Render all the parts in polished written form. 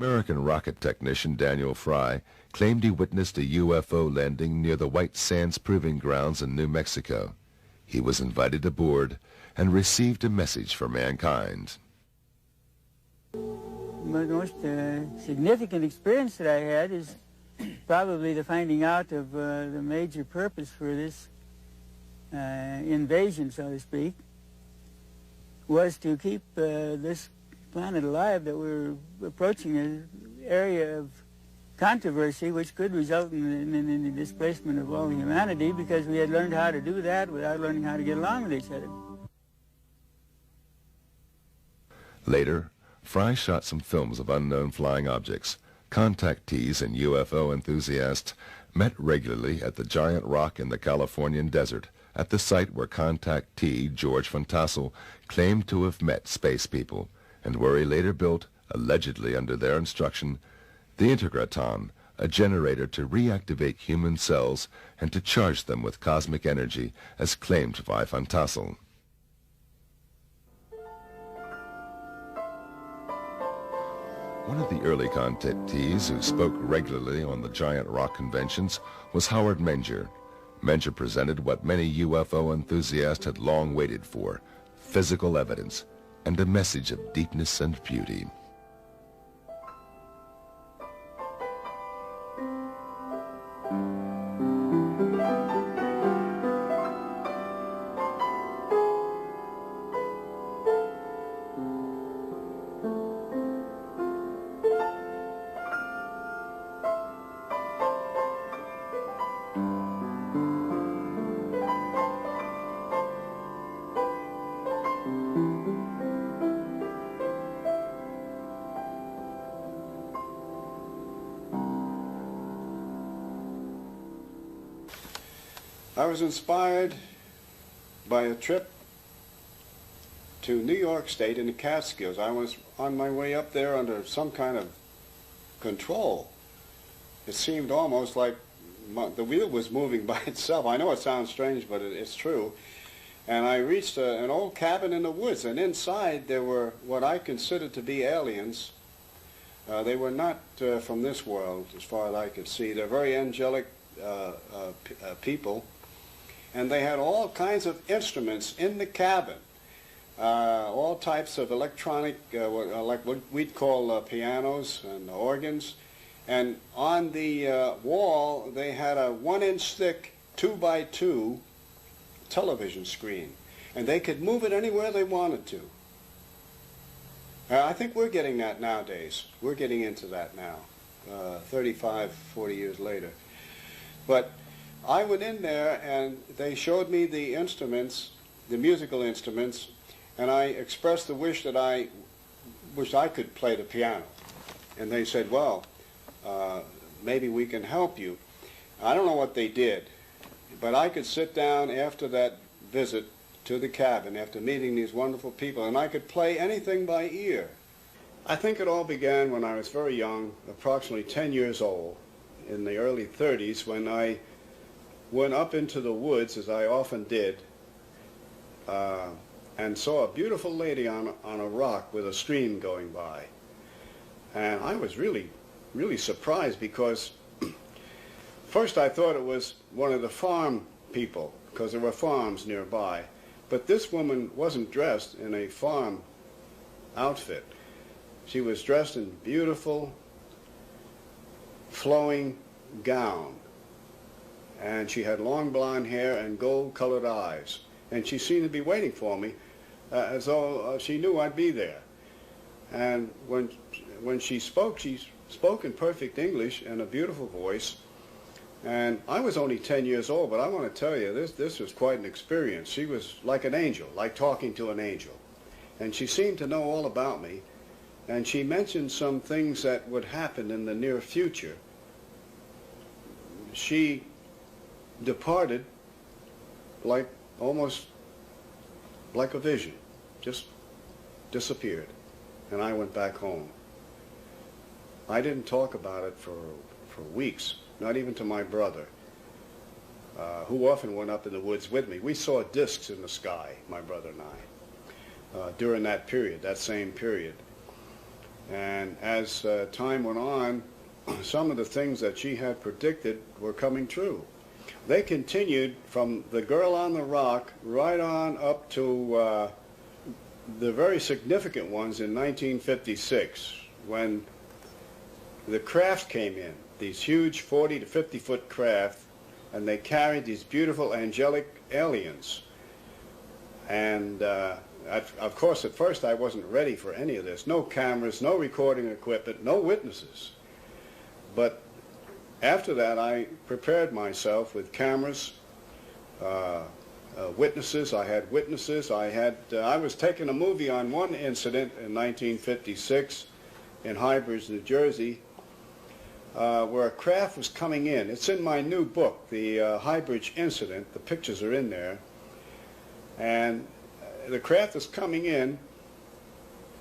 American rocket technician Daniel Fry claimed he witnessed a UFO landing near the White Sands Proving Grounds in New Mexico. He was invited aboard and received a message for mankind. The most significant experience that I had is probably the finding out of the major purpose for this invasion, so to speak, was to keep this planet alive, that we're approaching an area of controversy which could result in the displacement of all humanity, because we had learned how to do that without learning how to get along with each other. Later, Fry shot some films of unknown flying objects. Contactees and UFO enthusiasts met regularly at the giant rock in the Californian desert, at the site where contactee George von Tassel claimed to have met space people, and where he later built, allegedly under their instruction, the Integraton, a generator to reactivate human cells and to charge them with cosmic energy, as claimed by von Tassel. One of the early contactees who spoke regularly on the giant rock conventions was Howard Menger. Menger presented what many UFO enthusiasts had long waited for: physical evidence and a message of deepness and beauty. I was inspired by a trip to New York State in the Catskills. I was on my way up there under some kind of control. It seemed almost like the wheel was moving by itself. I know it sounds strange, but it's true. And I reached an old cabin in the woods, and inside there were what I considered to be aliens. They were not from this world, as far as I could see. They're very angelic people. And they had all kinds of instruments in the cabin, all types of electronic, like what we'd call pianos and organs. And on the wall, they had a 1-inch thick 2x2 television screen. And they could move it anywhere they wanted to. I think we're getting that nowadays. We're getting into that now, 35, 40 years later. But I went in there and they showed me the instruments, the musical instruments, and I expressed the wish that I wished I could play the piano. And they said, well, maybe we can help you. I don't know what they did, but I could sit down after that visit to the cabin, after meeting these wonderful people, and I could play anything by ear. I think it all began when I was very young, approximately 10 years old, in the early 30s, when I went up into the woods, as I often did, and saw a beautiful lady on a rock with a stream going by. And I was really surprised, because first I thought it was one of the farm people, because there were farms nearby. But this woman wasn't dressed in a farm outfit. She was dressed in beautiful, flowing gown. And she had long blonde hair and gold-colored eyes. And she seemed to be waiting for me, as though she knew I'd be there. And when she spoke in perfect English and a beautiful voice. And I was only 10 years old, but I want to tell you, this was quite an experience. She was like an angel, like talking to an angel. And she seemed to know all about me. And she mentioned some things that would happen in the near future. She departed almost like a vision, just disappeared, and I went back home. I didn't talk about it for weeks, not even to my brother, who often went up in the woods with me. We saw discs in the sky, my brother and I, during that period, that same period. And as time went on, some of the things that she had predicted were coming true. They continued from the girl on the rock right on up to the very significant ones in 1956, when the craft came in, these huge 40 to 50 foot craft, and they carried these beautiful angelic aliens. And of course, at first I wasn't ready for any of this. No cameras, no recording equipment, no witnesses. But after that, I prepared myself with cameras, witnesses. I had witnesses. I was taking a movie on one incident in 1956 in High Bridge, New Jersey, where a craft was coming in. It's in my new book, the High Bridge incident. The pictures are in there. And the craft is coming in,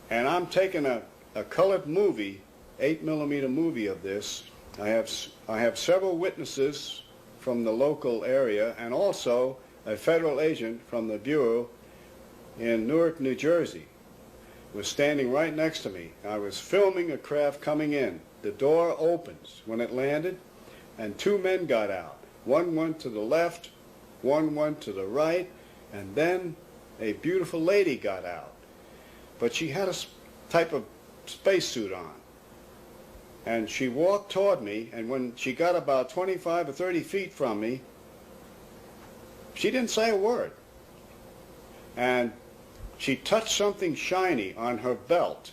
and I'm taking a colored movie, 8mm movie of this. I have several witnesses from the local area, and also a federal agent from the Bureau in Newark, New Jersey was standing right next to me. I was filming a craft coming in. The door opens when it landed, and two men got out. One went to the left, one went to the right, and then a beautiful lady got out. But she had a type of spacesuit on. And she walked toward me, and when she got about 25 or 30 feet from me, she didn't say a word. And she touched something shiny on her belt.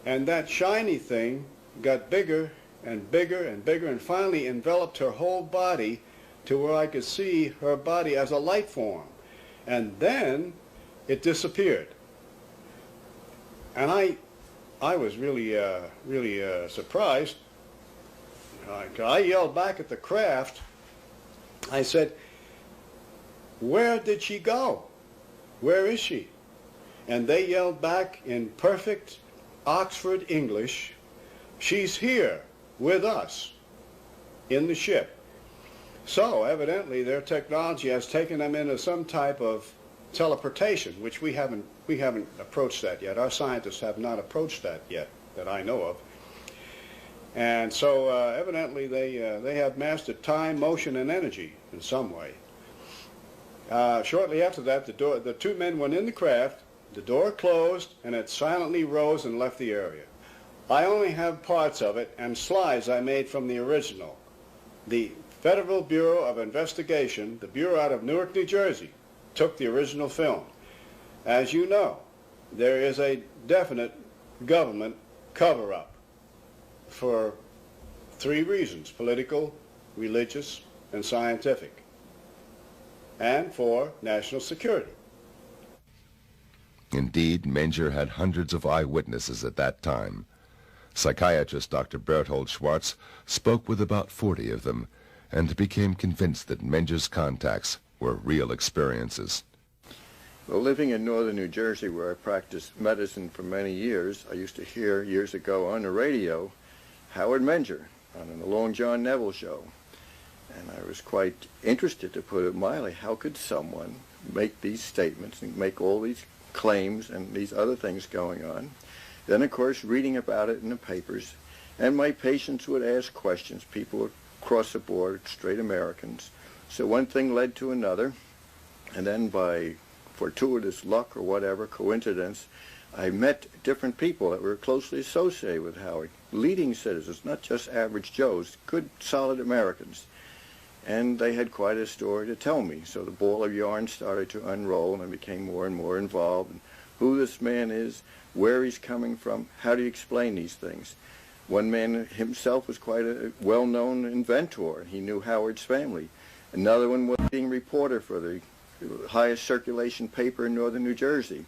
And that shiny thing got bigger and bigger and bigger, and finally enveloped her whole body to where I could see her body as a light form. And then it disappeared. And I was really surprised. I yelled back at the craft. I said, "Where did she go? Where is she?" And they yelled back in perfect Oxford English, "She's here with us in the ship." So evidently their technology has taken them into some type of teleportation, which we haven't approached that yet. Our scientists have not approached that yet, that I know of. And so evidently they have mastered time, motion, and energy in some way. Shortly after that, the two men went in the craft, the door closed, and it silently rose and left the area. I only have parts of it and slides I made from the original. The Federal Bureau of Investigation, the Bureau out of Newark, New Jersey, took the original film. As you know, there is a definite government cover-up for three reasons: political, religious, and scientific, and for national security. Indeed, Menger had hundreds of eyewitnesses at that time. Psychiatrist Dr. Berthold Schwartz spoke with about 40 of them and became convinced that Menger's contacts were real experiences. Well, living in northern New Jersey, where I practiced medicine for many years, I used to hear years ago on the radio Howard Menger on the Long John Neville show. And I was quite interested, to put it mildly. How could someone make these statements and make all these claims and these other things going on? Then, of course, reading about it in the papers, and my patients would ask questions. People across the board, straight Americans. So one thing led to another, and then by fortuitous luck or whatever, coincidence, I met different people that were closely associated with Howard, leading citizens, not just average Joes, good, solid Americans. And they had quite a story to tell me. So the ball of yarn started to unroll, and I became more and more involved in who this man is, where he's coming from, how do you explain these things. One man himself was quite a well-known inventor. He knew Howard's family. Another one was being reporter for the highest circulation paper in northern New Jersey,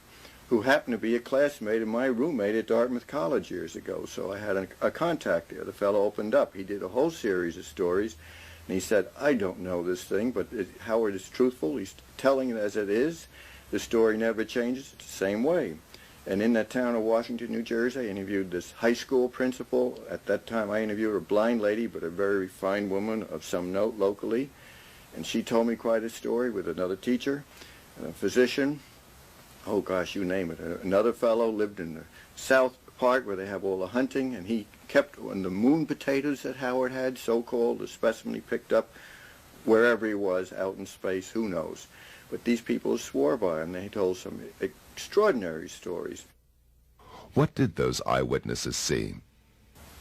who happened to be a classmate of my roommate at Dartmouth College years ago. So I had a contact there. The fellow opened up. He did a whole series of stories. And he said, "I don't know this thing, but Howard is truthful. He's telling it as it is. The story never changes. It's the same way." And in that town of Washington, New Jersey, I interviewed this high school principal. At that time, I interviewed a blind lady, but a very refined woman of some note locally. And she told me quite a story with another teacher, a physician, oh gosh, you name it. Another fellow lived in the south part where they have all the hunting, and he kept on the moon potatoes that Howard had, so-called, the specimen he picked up wherever he was, out in space, who knows. But these people swore by him. They told some extraordinary stories. What did those eyewitnesses see?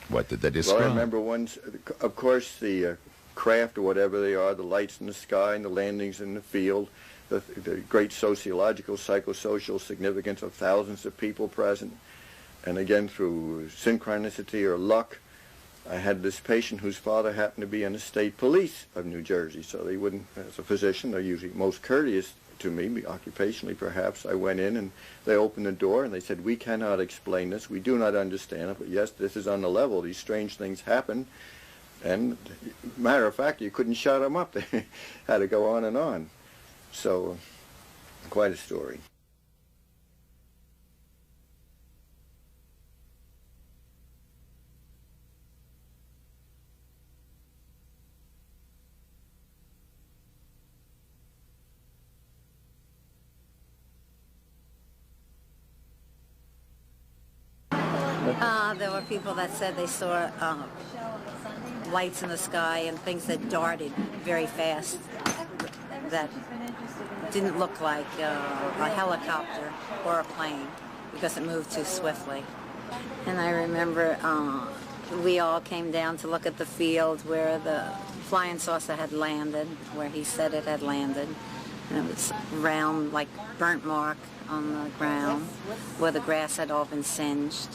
What did they describe? Well, I remember once, of course, the craft or whatever they are, the lights in the sky and the landings in the field, the great sociological, psychosocial significance of thousands of people present. And again, through synchronicity or luck, I had this patient whose father happened to be in the state police of New Jersey, so they wouldn't, as a physician, they're usually most courteous to me, occupationally perhaps. I went in and they opened the door and they said, we cannot explain this, we do not understand it, but yes, this is on the level, these strange things happen. And matter of fact, you couldn't shut them up, they had to go on and on. So, quite a story. There were people that said they saw lights in the sky and things that darted very fast that didn't look like a helicopter or a plane because it moved too swiftly. And I remember we all came down to look at the field where the flying saucer had landed, where he said it had landed. And it was round, like burnt mark on the ground where the grass had all been singed.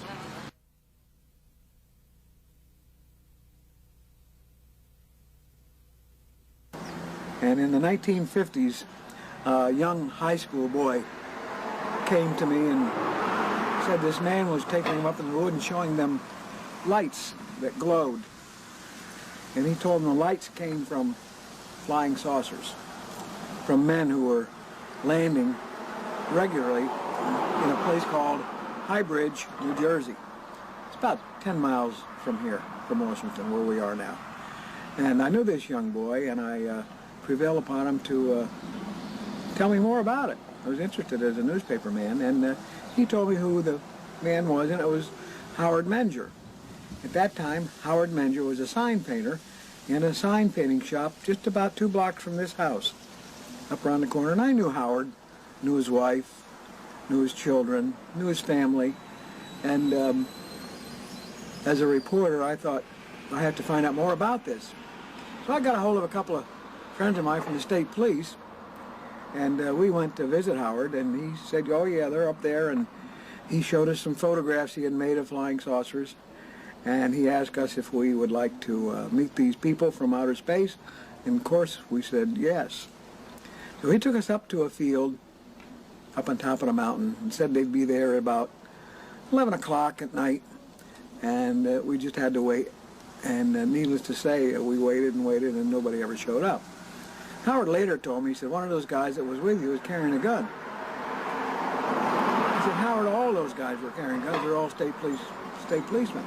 And in the 1950s, a young high school boy came to me and said this man was taking them up in the wood and showing them lights that glowed. And he told them the lights came from flying saucers, from men who were landing regularly in a place called High Bridge, New Jersey. It's about 10 miles from here, from Washington, where we are now. And I knew this young boy, and I prevailed upon him to tell me more about it. I was interested as a newspaper man, and he told me who the man was, and it was Howard Menger. At that time, Howard Menger was a sign painter in a sign painting shop just about 2 blocks from this house, up around the corner. And I knew Howard, knew his wife, knew his children, knew his family, and as a reporter, I thought I had to find out more about this. So I got a hold of a couple of friends of mine from the state police, and we went to visit Howard, and he said, oh yeah, they're up there, and he showed us some photographs he had made of flying saucers, and he asked us if we would like to meet these people from outer space, and of course we said yes. So he took us up to a field up on top of the mountain and said they'd be there about 11 o'clock at night, and we just had to wait. And needless to say, we waited and waited, and nobody ever showed up. Howard later told me, he said, one of those guys that was with you was carrying a gun. He said, Howard, all those guys were carrying guns. They're all state policemen.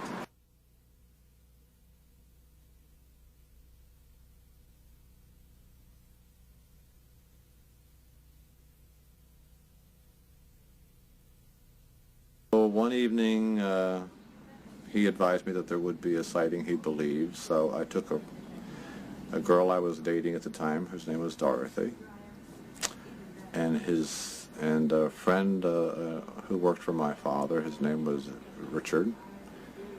Well, one evening, he advised me that there would be a sighting, he believed, so I took a girl I was dating at the time, whose name was Dorothy, and a friend who worked for my father, his name was Richard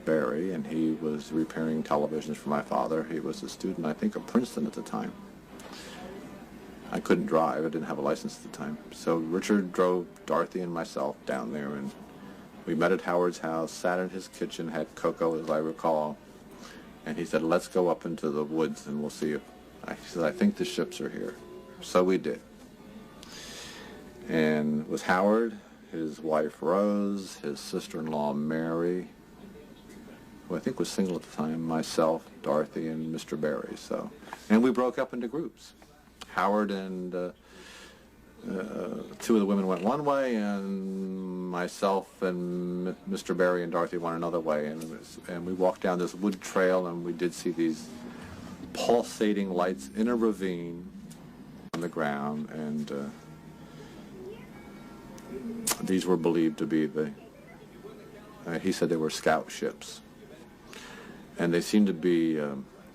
Barry, and he was repairing televisions for my father. He was a student, I think, of Princeton at the time. I couldn't drive, I didn't have a license at the time. So Richard drove Dorothy and myself down there, and we met at Howard's house, sat in his kitchen, had cocoa, as I recall, and he said, let's go up into the woods and we'll see if, he said, I think the ships are here. So we did. And it was Howard, his wife Rose, his sister-in-law Mary, who I think was single at the time, myself, Dorothy, and Mr. Barry. So, and we broke up into groups. Howard and two of the women went one way, and myself and Mr. Barry and Dorothy went another way, and we walked down this wood trail, and we did see these pulsating lights in a ravine on the ground, and These were believed to be he said they were scout ships. And they seemed to be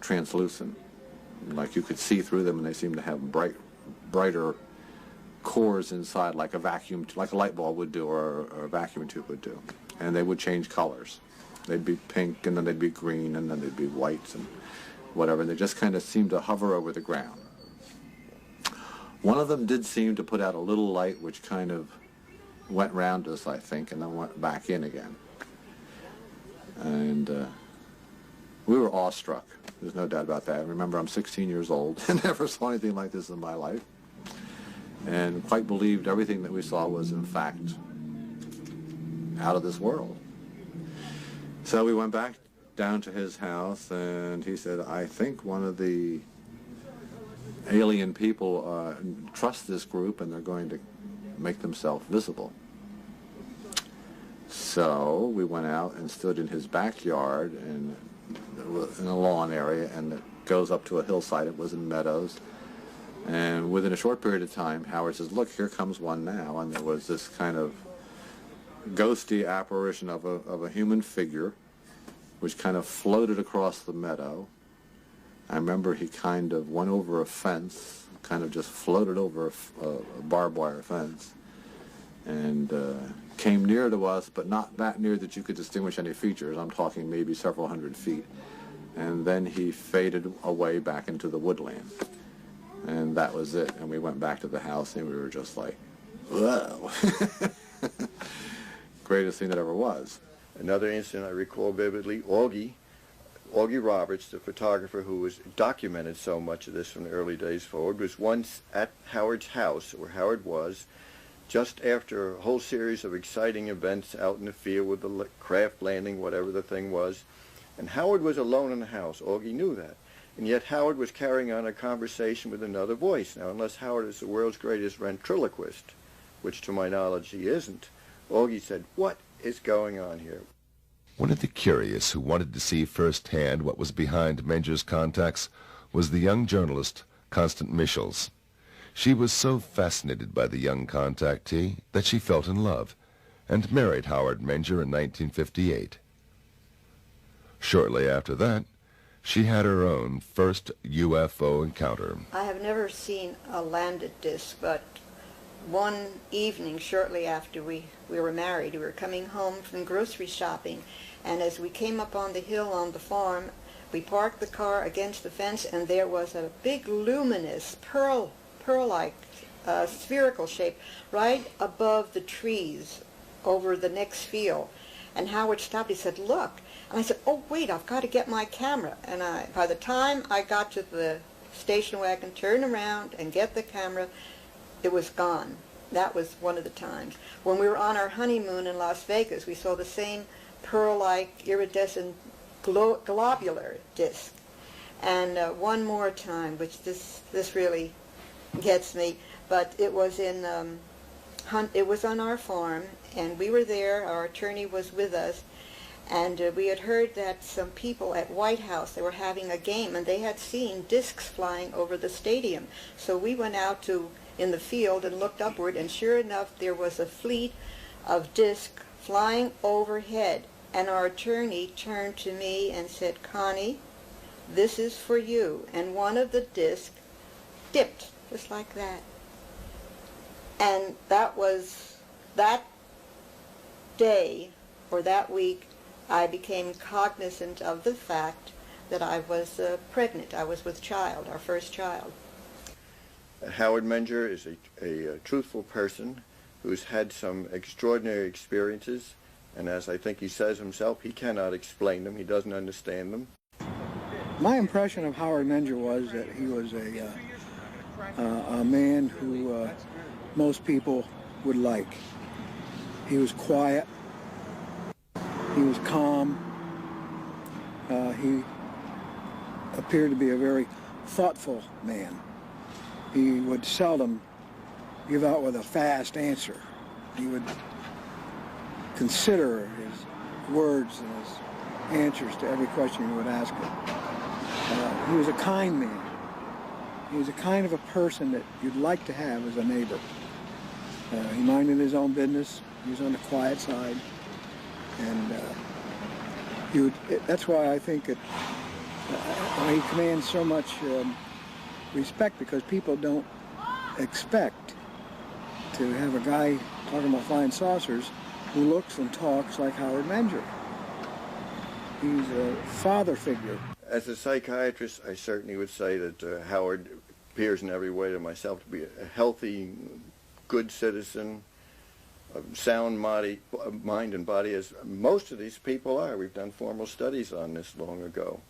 translucent. Like you could see through them, and they seemed to have brighter cores inside, like like a light bulb would do, or a vacuum tube would do. And they would change colors. They'd be pink, and then they'd be green, and then they'd be white, and whatever. And they just kind of seemed to hover over the ground. One of them did seem to put out a little light, which kind of went round us, I think, and then went back in again. And we were awestruck. There's no doubt about that. Remember, I'm 16 years old and never saw anything like this in my life, and quite believed everything that we saw was, in fact, out of this world. So we went back down to his house, and he said, I think one of the alien people trust this group, and they're going to make themselves visible. So we went out and stood in his backyard in a lawn area, and it goes up to a hillside. It was in meadows. And within a short period of time, Howard says, look, here comes one now. And there was this kind of ghosty apparition of a human figure, which kind of floated across the meadow. I remember he kind of went over a fence, kind of just floated over a barbed wire fence, and came near to us, but not that near that you could distinguish any features. I'm talking maybe several hundred feet. And then he faded away back into the woodland. And that was it. And we went back to the house, and we were just like, whoa. Greatest thing that ever was. Another incident I recall vividly, Augie Roberts, the photographer who was documented so much of this from the early days forward, was once at Howard's house, where Howard was, just after a whole series of exciting events out in the field with the craft landing, whatever the thing was. And Howard was alone in the house. Augie knew that. And yet Howard was carrying on a conversation with another voice. Now, unless Howard is the world's greatest ventriloquist, which to my knowledge he isn't, Augie said, what is going on here? One of the curious who wanted to see firsthand what was behind Menger's contacts was the young journalist, Constance Michels. She was so fascinated by the young contactee that she fell in love and married Howard Menger in 1958. Shortly after that, she had her own first UFO encounter. I have never seen a landed disc, but one evening shortly after we were married, we were coming home from grocery shopping, and as we came up on the hill on the farm, we parked the car against the fence, and there was a big luminous pearl-like spherical shape right above the trees over the next field. And Howard stopped. He said, look. And I said, oh, wait, I've got to get my camera. And by the time I got to the station wagon, turn around and get the camera, it was gone. That was one of the times. When we were on our honeymoon in Las Vegas, we saw the same pearl-like iridescent globular disc. And one more time, which this really gets me, but it was it was on our farm, and we were there. Our attorney was with us, and we had heard that some people at White House, they were having a game, and they had seen discs flying over the stadium. So we went out in the field and looked upward, and sure enough, there was a fleet of discs flying overhead. And our attorney turned to me and said, Connie, this is for you. And one of the discs dipped, just like that. And that was that day, or that week, I became cognizant of the fact that I was pregnant. I was with child, our first child. Howard Menger is a truthful person who's had some extraordinary experiences, and as I think he says himself, he cannot explain them, he doesn't understand them. My impression of Howard Menger was that he was a man who most people would like. He was quiet, he was calm, he appeared to be a very thoughtful man. He would seldom give out with a fast answer. He would consider his words and his answers to every question you would ask him. He was a kind man. He was a kind of a person that you'd like to have as a neighbor. He minded his own business. He was on the quiet side. And that's why I think he commands so much respect, because people don't expect to have a guy talking about flying saucers who looks and talks like Howard Menger. He's a father figure. As a psychiatrist, I certainly would say that Howard appears in every way to myself to be a healthy, good citizen, a sound mind and body, as most of these people are. We've done formal studies on this long ago.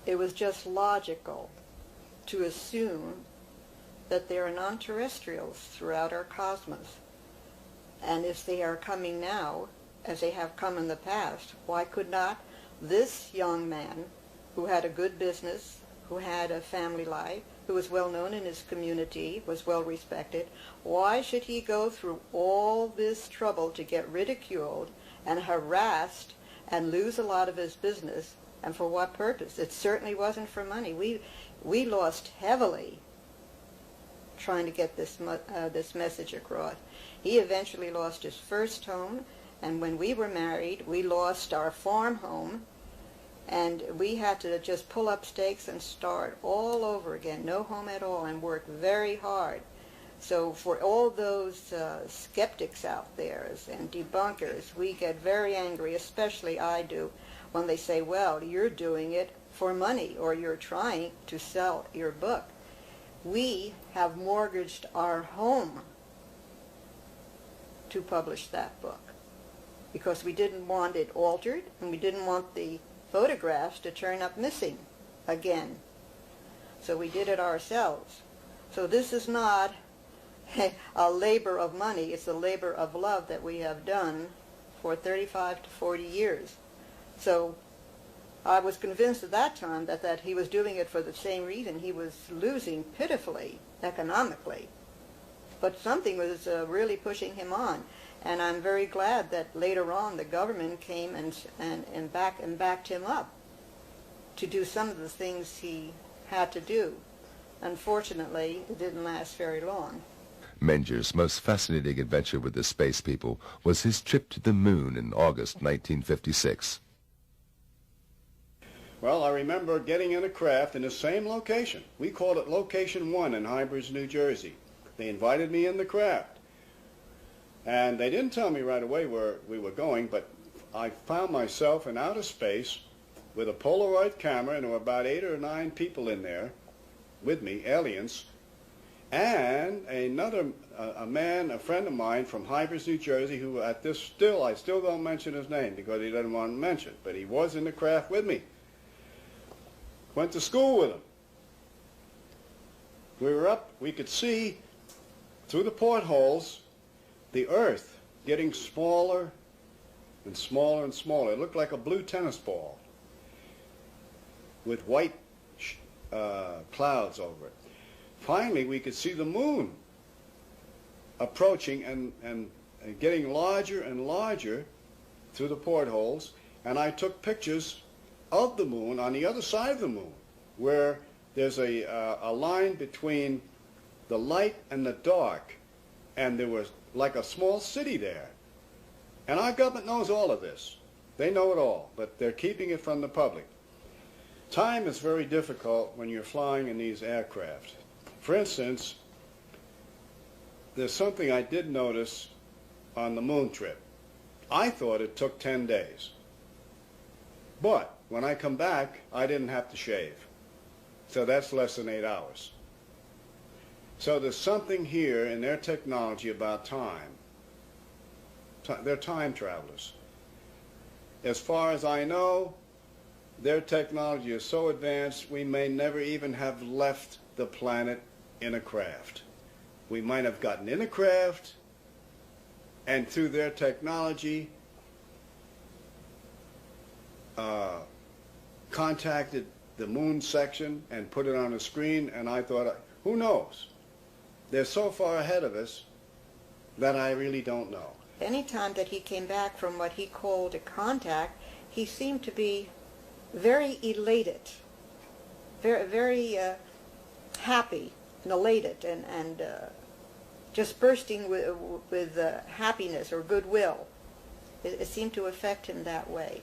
It was just logical to assume that there are non-terrestrials throughout our cosmos. And if they are coming now, as they have come in the past, why could not this young man, who had a good business, who had a family life, who was well known in his community, was well respected, why should he go through all this trouble to get ridiculed and harassed and lose a lot of his business? And for what purpose? It certainly wasn't for money. We lost heavily trying to get this message across. He eventually lost his first home, and when we were married, we lost our farm home, and we had to just pull up stakes and start all over again, no home at all, and work very hard. So for all those skeptics out there and debunkers, we get very angry, especially I do, when they say, well, you're doing it for money, or you're trying to sell your book. We have mortgaged our home to publish that book because we didn't want it altered, and we didn't want the photographs to turn up missing again. So we did it ourselves. So this is not a labor of money, it's a labor of love that we have done for 35 to 40 years. So I was convinced at that time that he was doing it for the same reason. He was losing pitifully economically. But something was really pushing him on. And I'm very glad that later on the government came and backed him up to do some of the things he had to do. Unfortunately, it didn't last very long. Menger's most fascinating adventure with the space people was his trip to the moon in August 1956. Well, I remember getting in a craft in the same location. We called it Location 1 in Hybridge, New Jersey. They invited me in the craft. And they didn't tell me right away where we were going, but I found myself in outer space with a Polaroid camera, and there were about 8 or 9 people in there with me, aliens, and a man, a friend of mine from Hybridge, New Jersey, who I still don't mention his name because he doesn't want to mention it, but he was in the craft with me. Went to school with him. We were up, we could see through the portholes the Earth getting smaller and smaller and smaller. It looked like a blue tennis ball with white clouds over it. Finally, we could see the moon approaching and getting larger and larger through the portholes, and I took pictures of the moon on the other side of the moon, where there's a line between the light and the dark, and there was like a small city there. And our government knows all of this. They know it all, but they're keeping it from the public. Time is very difficult when you're flying in these aircraft. For instance, there's something I did notice on the moon trip. I thought it took 10 days. But when I come back, I didn't have to shave. So that's less than 8 hours. So there's something here in their technology about time. They're time travelers. As far as I know, their technology is so advanced we may never even have left the planet in a craft. We might have gotten in a craft, and through their technology contacted the moon section and put it on a screen, and I thought, who knows? They're so far ahead of us that I really don't know. Any time that he came back from what he called a contact, he seemed to be very elated, very happy and elated, and just bursting with happiness or goodwill. It seemed to affect him that way.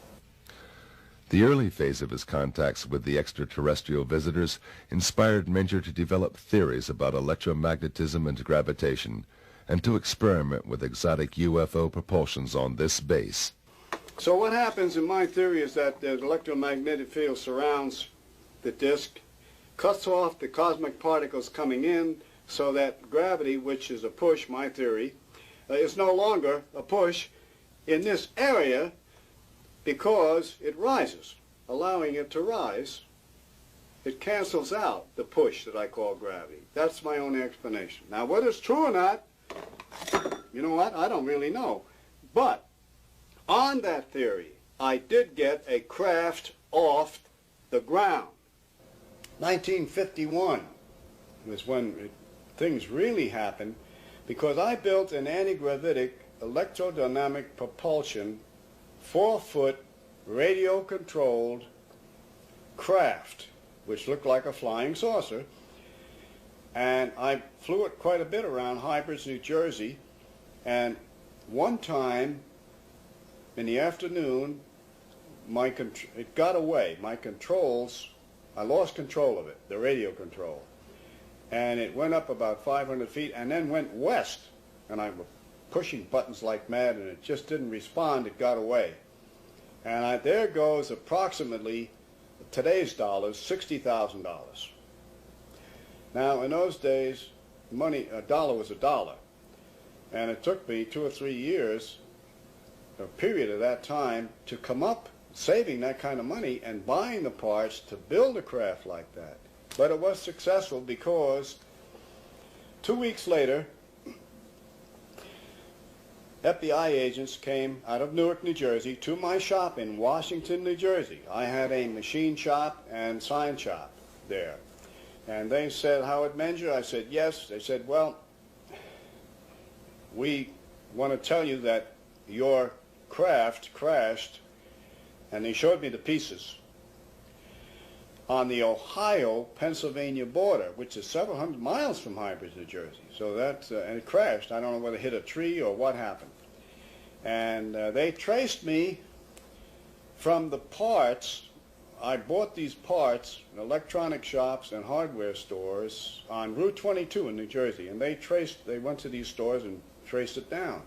The early phase of his contacts with the extraterrestrial visitors inspired Menger to develop theories about electromagnetism and gravitation, and to experiment with exotic UFO propulsions on this base. So what happens in my theory is that the electromagnetic field surrounds the disk, cuts off the cosmic particles coming in, so that gravity, which is a push, my theory, is no longer a push in this area because it rises. Allowing it to rise, it cancels out the push that I call gravity. That's my only explanation. Now, whether it's true or not, you know what? I don't really know. But on that theory, I did get a craft off the ground. 1951 was when things really happened, because I built an anti-gravitic electrodynamic propulsion 4-foot radio-controlled craft, which looked like a flying saucer, and I flew it quite a bit around Hybrids, New Jersey, and one time in the afternoon, it got away. My controls, I lost control of it, the radio control, and it went up about 500 feet and then went west, and I was pushing buttons like mad, and it just didn't respond. It got away, and there goes approximately today's dollars, $60,000. Now, in those days, money, a dollar was a dollar, and it took me 2 or 3 years, a period of that time, to come up saving that kind of money and buying the parts to build a craft like that. But it was successful because 2 weeks later, FBI agents came out of Newark, New Jersey, to my shop in Washington, New Jersey. I had a machine shop and sign shop there. And they said, "Howard Menger?" I said, "Yes." They said, "Well, we want to tell you that your craft crashed," and they showed me the pieces, on the Ohio-Pennsylvania border, which is several hundred miles from Hybrids, New Jersey. So that's, and it crashed. I don't know whether it hit a tree or what happened. And they traced me from the parts. I bought these parts in electronic shops and hardware stores on Route 22 in New Jersey, and they went to these stores and traced it down.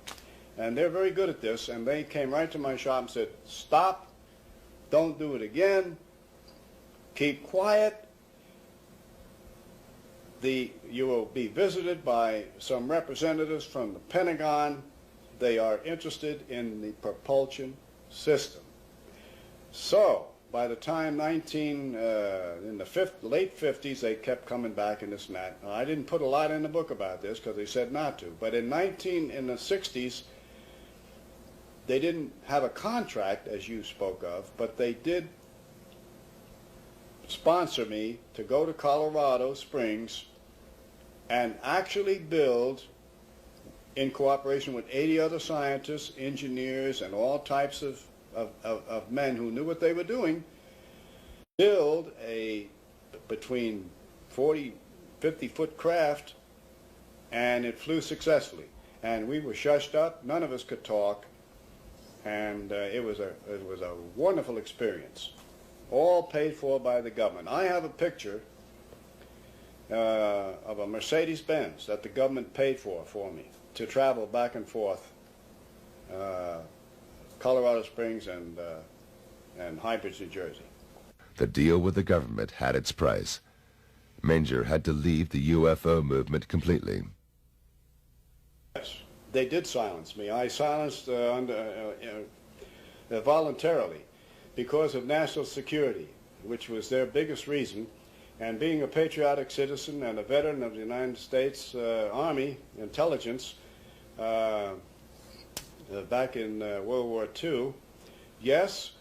And they're very good at this, and they came right to my shop and said, "Stop, don't do it again, keep quiet. You will be visited by some representatives from the Pentagon. They are interested in the propulsion system." So, by the time in the late 50s, they kept coming back and this and that. Now, I didn't put a lot in the book about this because they said not to. But in the 60s, they didn't have a contract, as you spoke of, but they did sponsor me to go to Colorado Springs and actually build, in cooperation with 80 other scientists, engineers, and all types of men who knew what they were doing, build a between 40, 50-foot craft, and it flew successfully. And we were shushed up, none of us could talk, and it was a wonderful experience, all paid for by the government. I have a picture of a Mercedes-Benz that the government paid for me to travel back and forth, Colorado Springs and Hybrids, New Jersey. The deal with the government had its price. Menger had to leave the UFO movement completely. Yes, they did silence me. I silenced voluntarily because of national security, which was their biggest reason. And being a patriotic citizen and a veteran of the United States Army intelligence back in World War II, yes,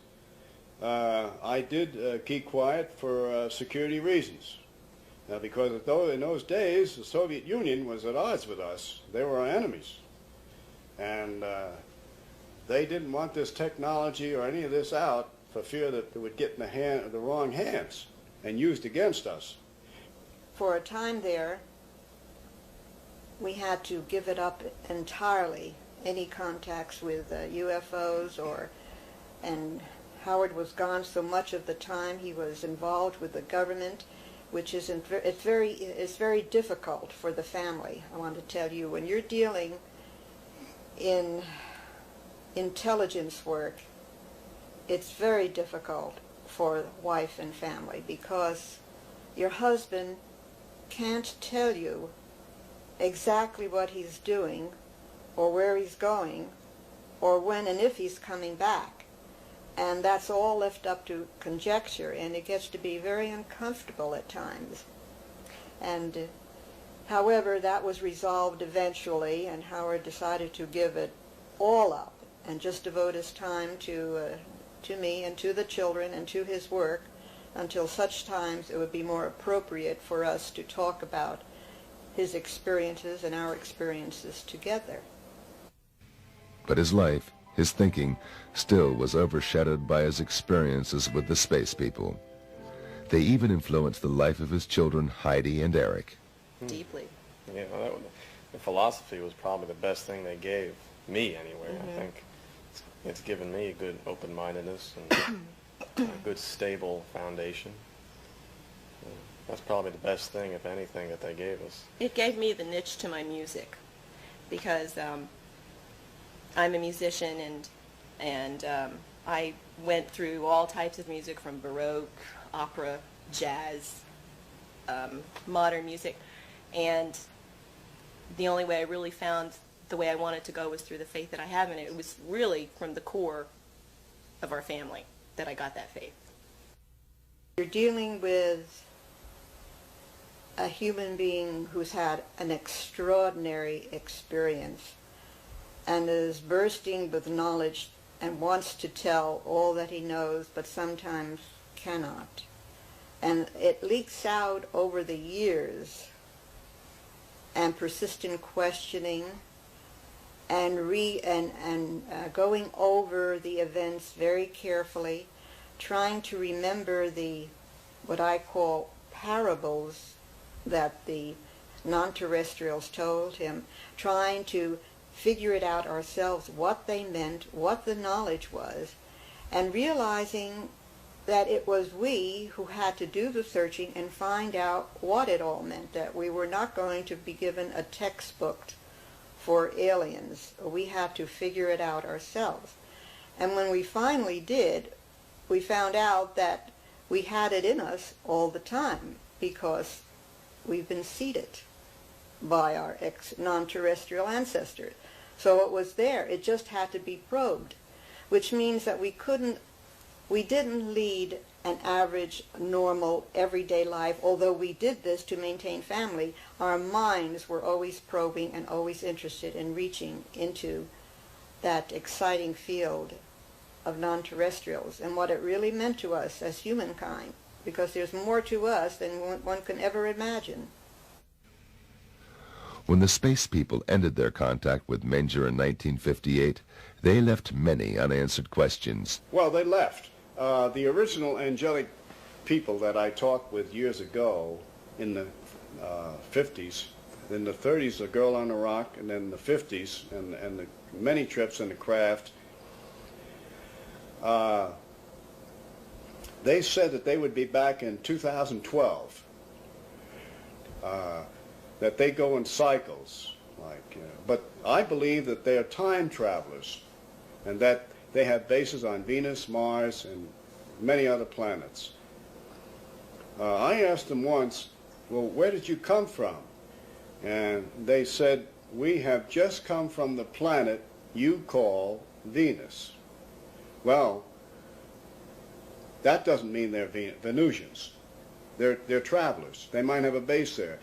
I did keep quiet for security reasons. Because in those days, the Soviet Union was at odds with us. They were our enemies. And they didn't want this technology or any of this out for fear that it would get in the wrong hands and used against us. For a time there, we had to give it up entirely, any contacts with UFOs and Howard was gone so much of the time. He was involved with the government, which is it's very difficult for the family. I want to tell you, when you're dealing in intelligence work, it's very difficult for wife and family because your husband can't tell you exactly what he's doing or where he's going or when and if he's coming back. And that's all left up to conjecture, and it gets to be very uncomfortable at times. And however, that was resolved eventually, and Howard decided to give it all up and just devote his time to me and to the children and to his work until such times it would be more appropriate for us to talk about his experiences and our experiences together. But his life, his thinking, still was overshadowed by his experiences with the space people. They even influenced the life of his children, Heidi and Eric. Deeply. Yeah, the philosophy was probably the best thing they gave me anyway. I think it's given me a good open-mindedness and a good stable foundation. That's probably the best thing, if anything, that they gave us. It gave me the niche to my music because I'm a musician and I went through all types of music from Baroque, opera, jazz, modern music, and the only way I really found the way I wanted to go was through the faith that I have in it. It was really from the core of our family that I got that faith. You're dealing with a human being who's had an extraordinary experience and is bursting with knowledge and wants to tell all that he knows, but sometimes cannot. And it leaks out over the years, and persistent questioning and going over the events very carefully, trying to remember what I call parables that the non-terrestrials told him, trying to figure it out ourselves, what they meant, what the knowledge was, and realizing that it was we who had to do the searching and find out what it all meant, that we were not going to be given a textbook for aliens. We had to figure it out ourselves. And when we finally did, we found out that we had it in us all the time because we've been seeded by our non-terrestrial ancestors. So it was there. It just had to be probed, which means that we didn't lead an average, normal, everyday life. Although we did this to maintain family, our minds were always probing and always interested in reaching into that exciting field of non-terrestrials and what it really meant to us as humankind, because there's more to us than one can ever imagine. When the space people ended their contact with Menger in 1958, they left many unanswered questions. Well, they left. The original angelic people that I talked with years ago in the 50s, in the 30s, A Girl on a Rock, and then the 50s, and the many trips in the craft, they said that they would be back in 2012, that they go in cycles, but I believe that they are time travelers, and that they have bases on Venus, Mars, and many other planets. I asked them once, well, where did you come from? And they said, we have just come from the planet you call Venus. Well, that doesn't mean they're Venusians. They're travelers. They might have a base there.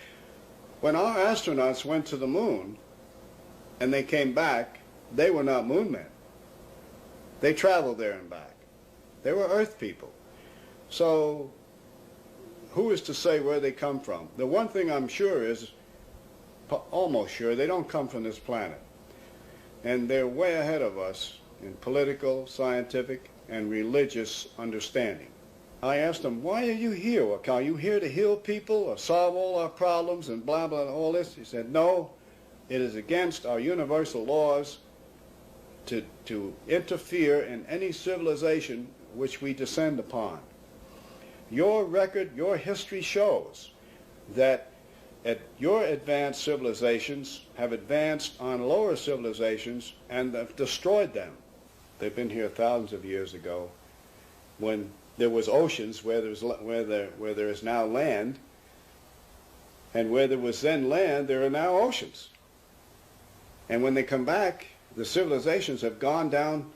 When our astronauts went to the moon and they came back, they were not moon men. They traveled there and back. They were Earth people. So who is to say where they come from? The one thing I'm sure is, almost sure, they don't come from this planet. And they're way ahead of us in political, scientific, and religious understanding. I asked them, why are you here? Are you here to heal people or solve all our problems and blah, blah, all this? He said, no, it is against our universal laws to interfere in any civilization which we descend upon. Your record, your history shows that your advanced civilizations have advanced on lower civilizations and have destroyed them. They've been here thousands of years ago when there was oceans where there is now land, and where there was then land, there are now oceans. And when they come back, the civilizations have gone down,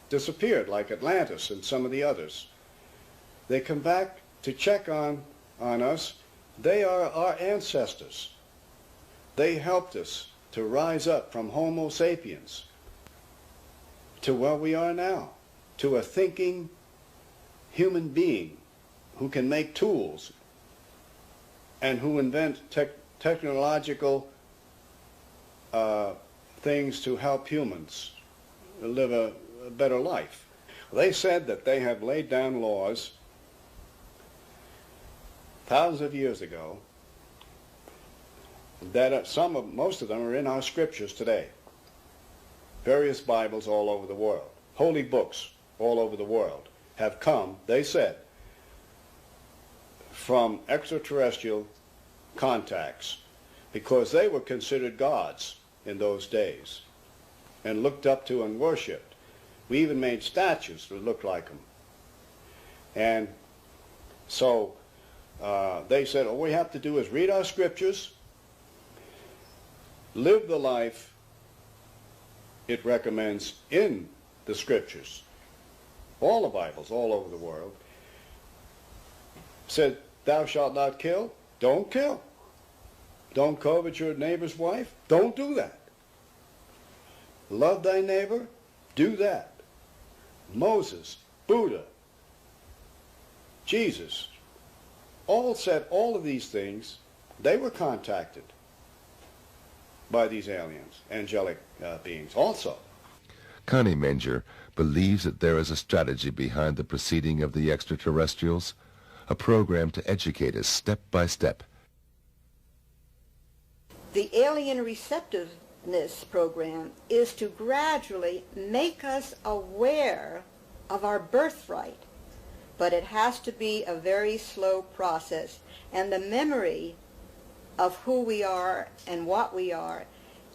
disappeared, like Atlantis and some of the others. They come back to check on us. They are our ancestors. They helped us to rise up from Homo sapiens to where we are now, to a thinking human being who can make tools and who invent technological things to help humans live a better life. They said that they have laid down laws thousands of years ago that most of them are in our scriptures today. Various Bibles all over the world, holy books all over the world have come, they said, from extraterrestrial contacts, because they were considered gods in those days and looked up to and worshipped. We even made statues that looked like them. And so they said, all we have to do is read our scriptures, live the life it recommends in the scriptures. All the Bibles all over the world said, thou shalt not kill, don't kill. Don't covet your neighbor's wife, don't do that. Love thy neighbor, do that. Moses, Buddha, Jesus, all said all of these things. They were contacted by these aliens, angelic beings also. Connie Menger believes that there is a strategy behind the proceeding of the extraterrestrials, a program to educate us step by step. The alien receptiveness program is to gradually make us aware of our birthright, but it has to be a very slow process, and the memory of who we are and what we are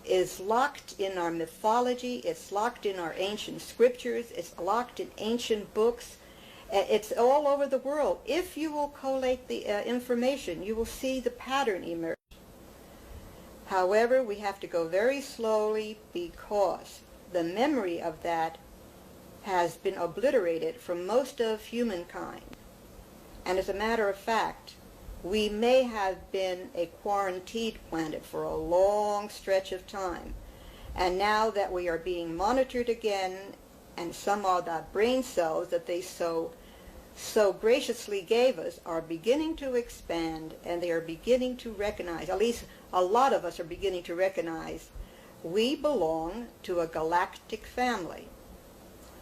is locked in our mythology, it's locked in our ancient scriptures, it's locked in ancient books. It's all over the world. If you will collate the information, you will see the pattern emerge. However, we have to go very slowly because the memory of that has been obliterated from most of humankind. And as a matter of fact, we may have been a quarantined planet for a long stretch of time. And now that we are being monitored again, and some of the brain cells that they so graciously gave us are beginning to expand, and they are beginning to recognize, at least a lot of us are beginning to recognize, we belong to a galactic family.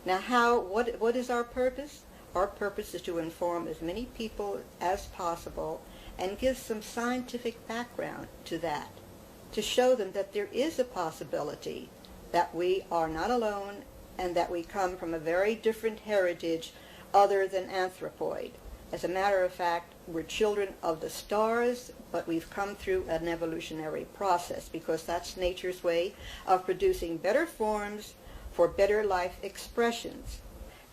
Now what is our purpose? Our purpose is to inform as many people as possible and give some scientific background to that, to show them that there is a possibility that we are not alone and that we come from a very different heritage other than anthropoid. As a matter of fact, we're children of the stars, but we've come through an evolutionary process because that's nature's way of producing better forms for better life expressions.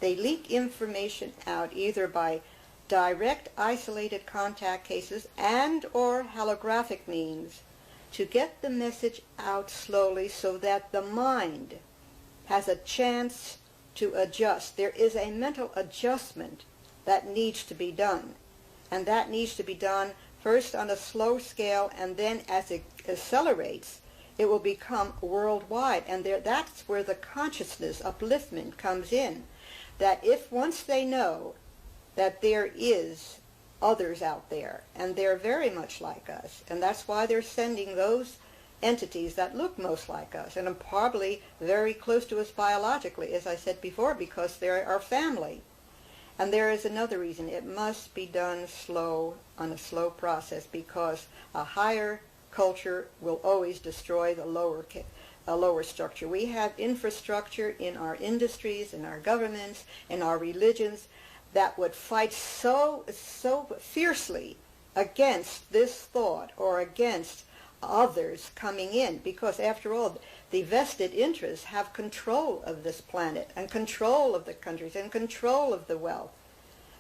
They leak information out either by direct isolated contact cases and or holographic means to get the message out slowly so that the mind has a chance to adjust. There is a mental adjustment that needs to be done, and that needs to be done first on a slow scale, and then as it accelerates it will become worldwide. And that's where the consciousness upliftment comes in, that if once they know that there is others out there, and they're very much like us, and that's why they're sending those entities that look most like us, and are probably very close to us biologically, as I said before, because they're our family. And there is another reason. It must be done slow, on a slow process, because a higher culture will always destroy the lower structure. We have infrastructure in our industries, in our governments, in our religions that would fight so fiercely against this thought or against others coming in, because after all, the vested interests have control of this planet and control of the countries and control of the wealth.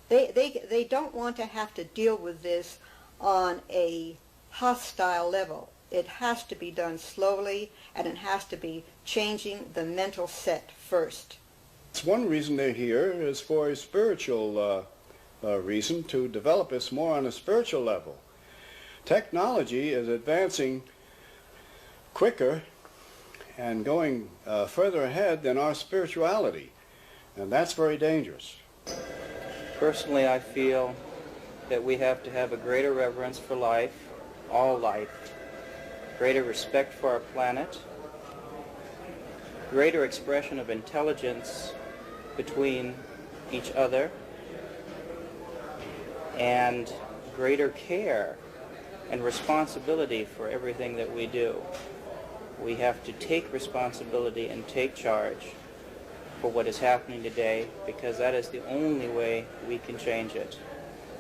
They don't want to have to deal with this on a hostile level. It has to be done slowly, and it has to be changing the mental set first. It's one reason they're here is for a spiritual reason, to develop us more on a spiritual level. Technology is advancing quicker and going further ahead than our spirituality, and that's very dangerous. Personally, I feel that we have to have a greater reverence for life, all life, greater respect for our planet, greater expression of intelligence between each other, and greater care and responsibility for everything that we do. We have to take responsibility and take charge for what is happening today, because that is the only way we can change it.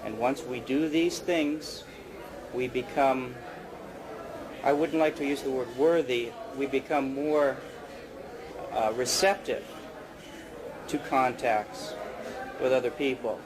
And once we do these things, we become, I wouldn't like to use the word worthy, we become more receptive to contacts with other people.